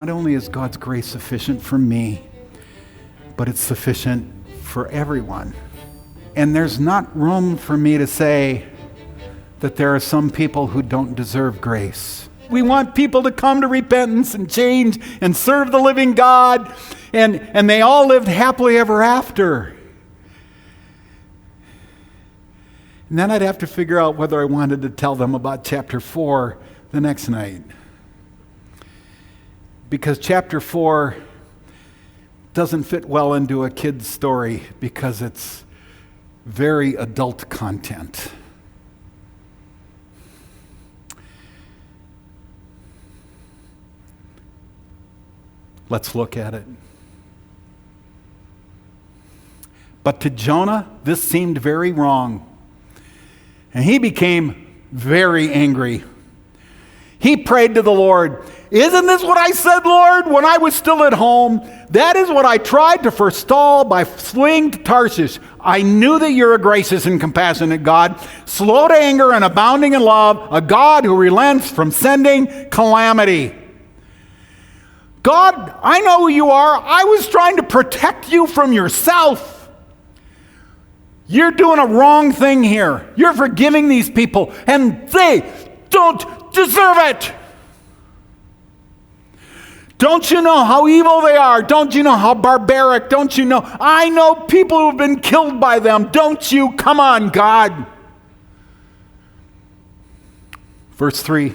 Not only is God's grace sufficient for me, but it's sufficient for everyone. And there's not room for me to say that there are some people who don't deserve grace. We want people to come to repentance and change and serve the living God, and they all lived happily ever after. And then I'd have to figure out whether I wanted to tell them about chapter 4 the next night. Because chapter 4 doesn't fit well into a kid's story because it's very adult content. Let's look at it. But to Jonah, this seemed very wrong. And he became very angry. He prayed to the Lord, "Isn't this what I said, Lord, when I was still at home? That is what I tried to forestall by fleeing to Tarshish. I knew that you're a gracious and compassionate God, slow to anger and abounding in love, a God who relents from sending calamity. God, I know who you are. I was trying to protect you from yourself. You're doing a wrong thing here. You're forgiving these people, and they don't deserve it. Don't you know how evil they are? Don't you know how barbaric? Don't you know? I know people who have been killed by them. Don't you? Come on, God." Verse 3.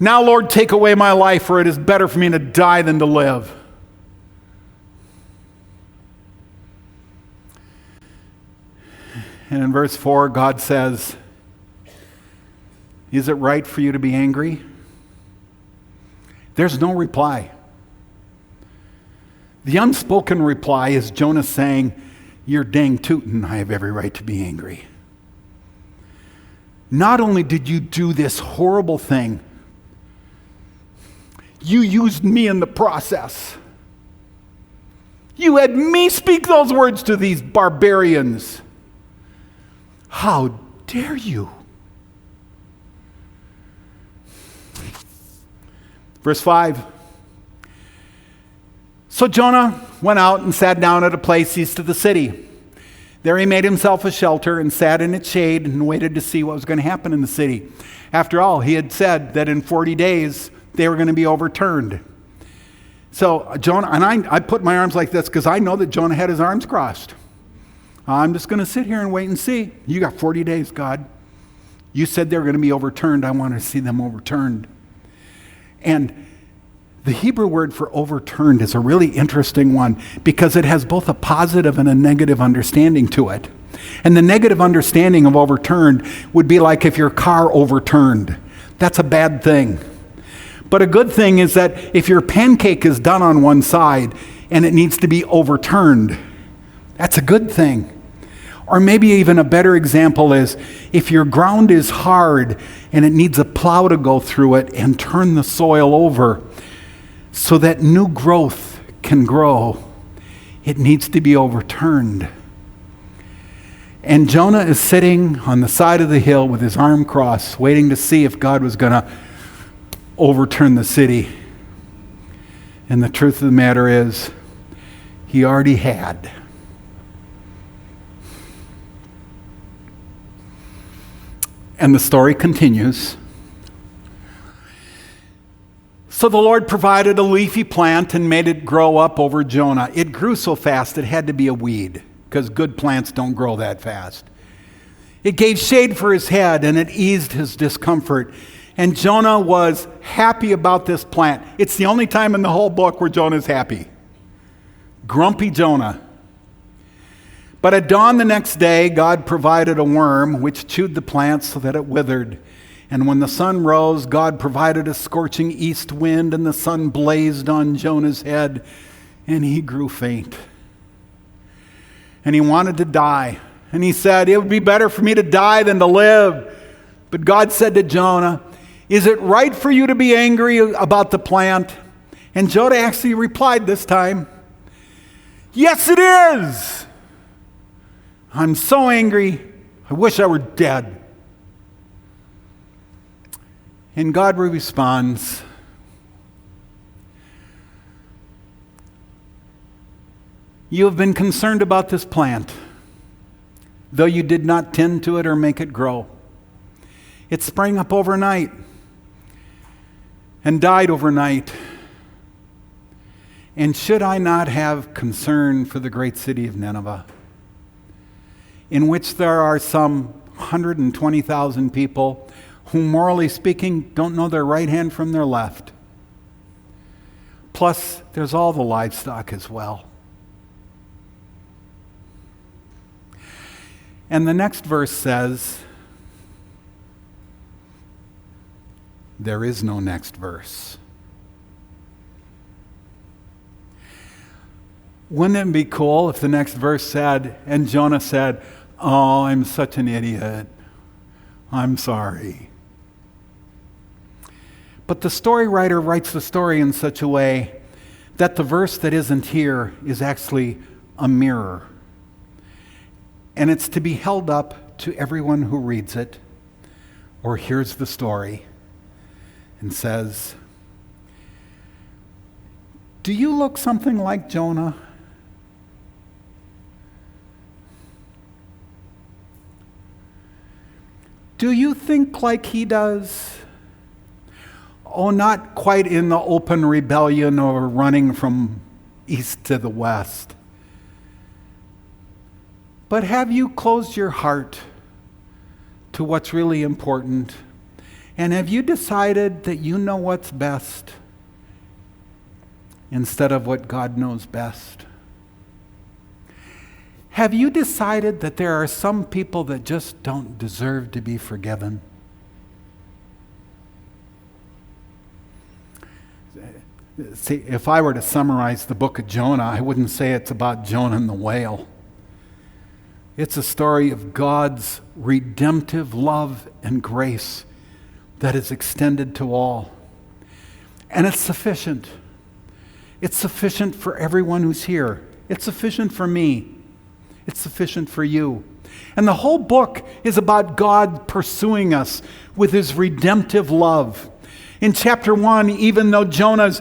"Now, Lord, take away my life, for it is better for me to die than to live." And in verse 4, God says, "Is it right for you to be angry?" There's no reply. The unspoken reply is Jonah saying, "You're dang tootin', I have every right to be angry. Not only did you do this horrible thing, you used me in the process. You had me speak those words to these barbarians. How dare you?" Verse 5. "So Jonah went out and sat down at a place east of the city. There he made himself a shelter and sat in its shade and waited to see what was going to happen in the city. After all, he had said that in 40 days they were going to be overturned." So Jonah, and I put my arms like this because I know that Jonah had his arms crossed. I'm just going to sit here and wait and see. You got 40 days, God. You said they were going to be overturned. I want to see them overturned. And the Hebrew word for overturned is a really interesting one because it has both a positive and a negative understanding to it. And the negative understanding of overturned would be like if your car overturned. That's a bad thing. But a good thing is that if your pancake is done on one side and it needs to be overturned, that's a good thing. Or maybe even a better example is if your ground is hard and it needs a plow to go through it and turn the soil over so that new growth can grow, it needs to be overturned. And Jonah is sitting on the side of the hill with his arm crossed, waiting to see if God was going to overturn the city. And the truth of the matter is, he already had. And the story continues. "So the Lord provided a leafy plant and made it grow up over Jonah. It grew so fast it had to be a weed, because good plants don't grow that fast. It gave shade for his head and it eased his discomfort. And Jonah was happy about this plant." It's the only time in the whole book where Jonah's happy. Grumpy Jonah. "But at dawn the next day, God provided a worm which chewed the plant so that it withered. And when the sun rose, God provided a scorching east wind, and the sun blazed on Jonah's head, and he grew faint. And he wanted to die. And he said, 'It would be better for me to die than to live.' But God said to Jonah, 'Is it right for you to be angry about the plant?' And Jonah actually replied this time, 'Yes, it is. I'm so angry, I wish I were dead.' And God responds, You have been concerned about this plant, though you did not tend to it or make it grow. It sprang up overnight and died overnight. And should I not have concern for the great city of Nineveh, in which there are some 120,000 people who, morally speaking, don't know their right hand from their left? Plus, there's all the livestock as well. And the next verse says, there is no next verse. Wouldn't it be cool if the next verse said, and Jonah said, "Oh, I'm such an idiot. I'm sorry." But the story writer writes the story in such a way that the verse that isn't here is actually a mirror. And it's to be held up to everyone who reads it or hears the story and says, "Do you look something like Jonah?" Do you think like he does? Oh, not quite in the open rebellion or running from east to the west. But have you closed your heart to what's really important? And have you decided that you know what's best instead of what God knows best? Have you decided that there are some people that just don't deserve to be forgiven? See, if I were to summarize the book of Jonah, I wouldn't say it's about Jonah and the whale. It's a story of God's redemptive love and grace that is extended to all. And it's sufficient. It's sufficient for everyone who's here. It's sufficient for me. It's sufficient for you. And the whole book is about God pursuing us with his redemptive love. In chapter 1, even though Jonah's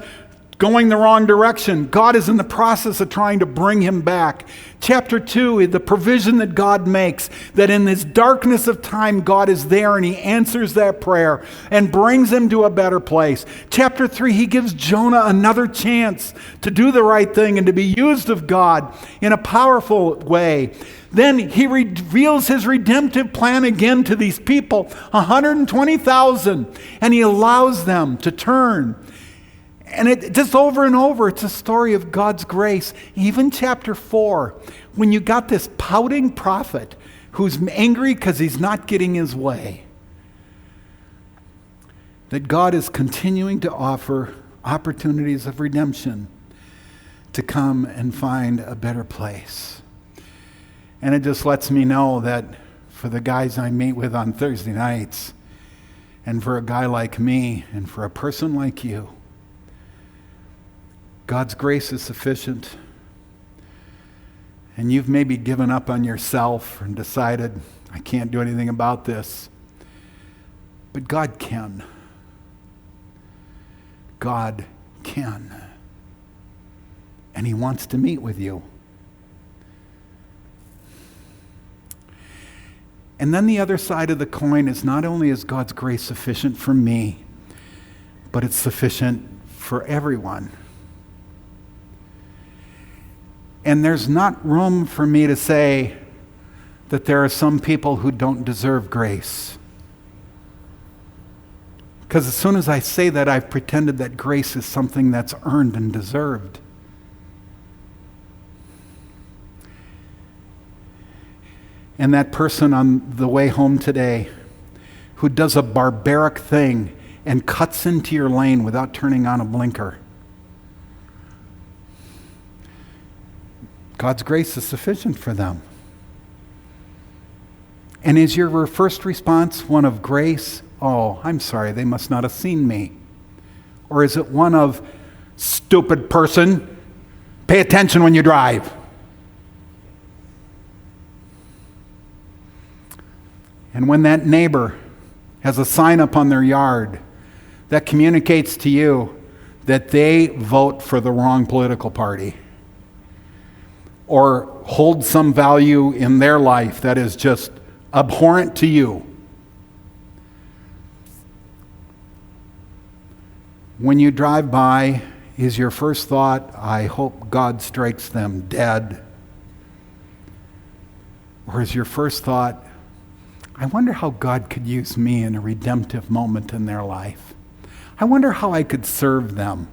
going the wrong direction, God is in the process of trying to bring him back. Chapter 2, the provision that God makes, that in this darkness of time, God is there and he answers that prayer and brings him to a better place. Chapter 3, he gives Jonah another chance to do the right thing and to be used of God in a powerful way. Then he reveals his redemptive plan again to these people, 120,000, and he allows them to turn. And it just over and over, it's a story of God's grace. Even chapter 4, when you got this pouting prophet who's angry because he's not getting his way, that God is continuing to offer opportunities of redemption to come and find a better place. And it just lets me know that for the guys I meet with on Thursday nights, and for a guy like me, and for a person like you, God's grace is sufficient. And you've maybe given up on yourself and decided, I can't do anything about this. But God can. God can. And he wants to meet with you. And then the other side of the coin is not only is God's grace sufficient for me, but it's sufficient for everyone. And there's not room for me to say that there are some people who don't deserve grace. Because as soon as I say that, I've pretended that grace is something that's earned and deserved. And that person on the way home today who does a barbaric thing and cuts into your lane without turning on a blinker, God's grace is sufficient for them. And is your first response one of grace? Oh, I'm sorry, they must not have seen me. Or is it one of, stupid person, pay attention when you drive? And when that neighbor has a sign up on their yard that communicates to you that they vote for the wrong political party, or hold some value in their life that is just abhorrent to you, when you drive by, is your first thought, I hope God strikes them dead? Or is your first thought, I wonder how God could use me in a redemptive moment in their life? I wonder how I could serve them.